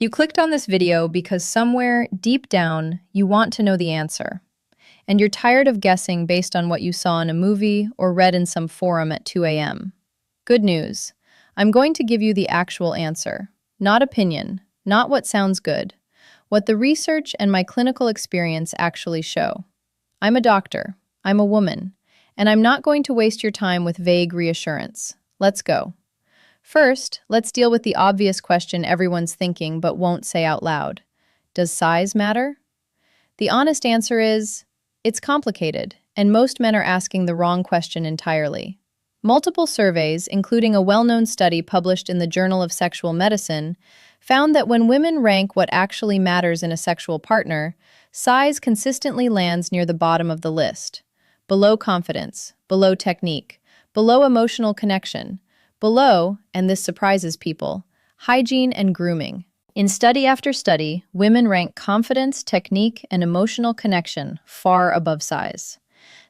You clicked on this video because somewhere deep down you want to know the answer, and you're tired of guessing based on what you saw in a movie or read in some forum at 2 a.m. Good news. I'm going to give you the actual answer. Not opinion, not what sounds good. What the research and my clinical experience actually show. I'm a doctor, I'm a woman, and I'm not going to waste your time with vague reassurance. Let's go. First, let's deal with the obvious question everyone's thinking but won't say out loud. Does size matter? The honest answer is, it's complicated, and most men are asking the wrong question entirely. Multiple surveys, including a well-known study published in the Journal of Sexual Medicine, found that when women rank what actually matters in a sexual partner, size consistently lands near the bottom of the list. Below confidence, below technique, below emotional connection, below, and this surprises people, hygiene and grooming. In study after study, women rank confidence, technique, and emotional connection far above size.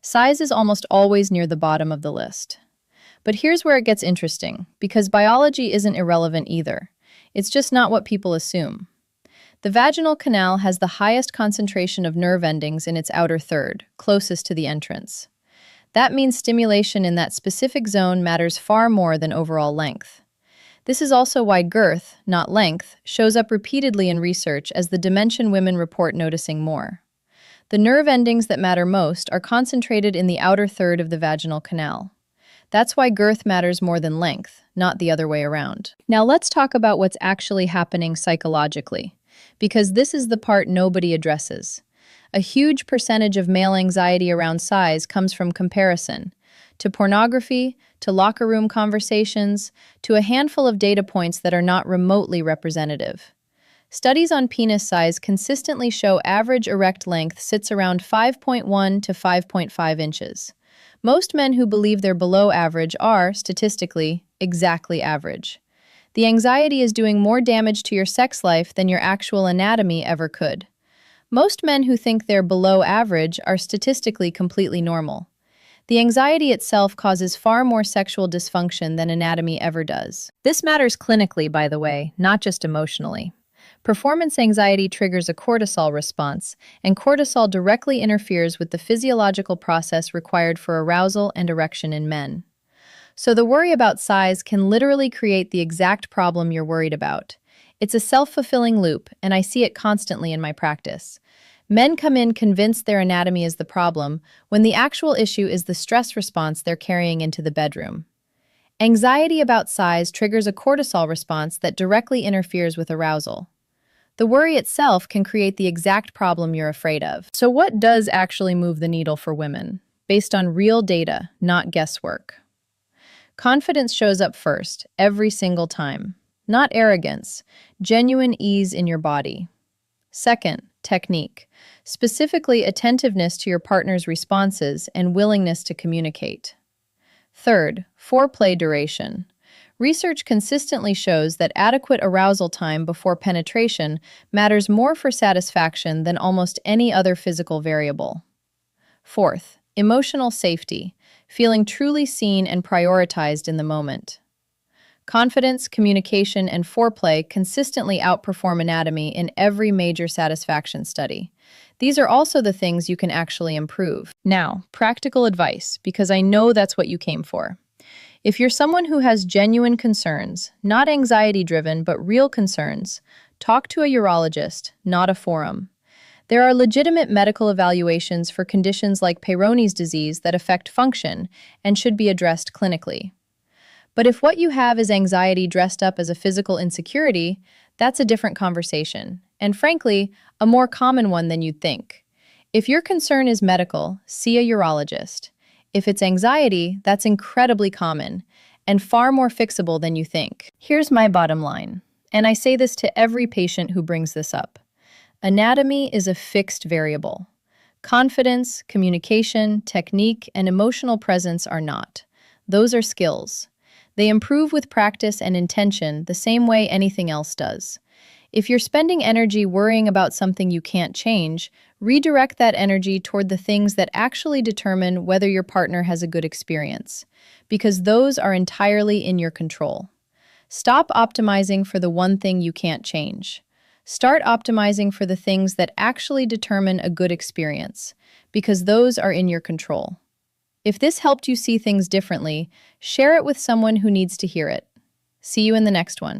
Size is almost always near the bottom of the list. But here's where it gets interesting, because biology isn't irrelevant either. It's just not what people assume. The vaginal canal has the highest concentration of nerve endings in its outer third, closest to the entrance. That means stimulation in that specific zone matters far more than overall length. This is also why girth, not length, shows up repeatedly in research as the dimension women report noticing more. The nerve endings that matter most are concentrated in the outer third of the vaginal canal. That's why girth matters more than length, not the other way around. Now let's talk about what's actually happening psychologically, because this is the part nobody addresses. A huge percentage of male anxiety around size comes from comparison, to pornography, to locker room conversations, to a handful of data points that are not remotely representative. Studies on penis size consistently show average erect length sits around 5.1 to 5.5 inches. Most men who believe they're below average are, statistically, exactly average. The anxiety is doing more damage to your sex life than your actual anatomy ever could. Most men who think they're below average are statistically completely normal. The anxiety itself causes far more sexual dysfunction than anatomy ever does. This matters clinically, by the way, not just emotionally. Performance anxiety triggers a cortisol response, and cortisol directly interferes with the physiological process required for arousal and erection in men. So the worry about size can literally create the exact problem you're worried about. It's a self-fulfilling loop, and I see it constantly in my practice. Men come in convinced their anatomy is the problem, when the actual issue is the stress response they're carrying into the bedroom. Anxiety about size triggers a cortisol response that directly interferes with arousal. The worry itself can create the exact problem you're afraid of. So what does actually move the needle for women? Based on real data, not guesswork. Confidence shows up first, every single time. Not arrogance, genuine ease in your body. Second, technique. Specifically, attentiveness to your partner's responses and willingness to communicate. Third, foreplay duration. Research consistently shows that adequate arousal time before penetration matters more for satisfaction than almost any other physical variable. Fourth, emotional safety, feeling truly seen and prioritized in the moment. Confidence, communication, and foreplay consistently outperform anatomy in every major satisfaction study. These are also the things you can actually improve. Now, practical advice, because I know that's what you came for. If you're someone who has genuine concerns, not anxiety-driven, but real concerns, talk to a urologist, not a forum. There are legitimate medical evaluations for conditions like Peyronie's disease that affect function and should be addressed clinically. But if what you have is anxiety dressed up as a physical insecurity, that's a different conversation, and frankly, a more common one than you'd think. If your concern is medical, see a urologist. If it's anxiety, that's incredibly common and far more fixable than you think. Here's my bottom line, and I say this to every patient who brings this up. Anatomy is a fixed variable. Confidence, communication, technique, and emotional presence are not. Those are skills. They improve with practice and intention the same way anything else does. If you're spending energy worrying about something you can't change, redirect that energy toward the things that actually determine whether your partner has a good experience, because those are entirely in your control. Stop optimizing for the one thing you can't change. Start optimizing for the things that actually determine a good experience, because those are in your control. If this helped you see things differently, share it with someone who needs to hear it. See you in the next one.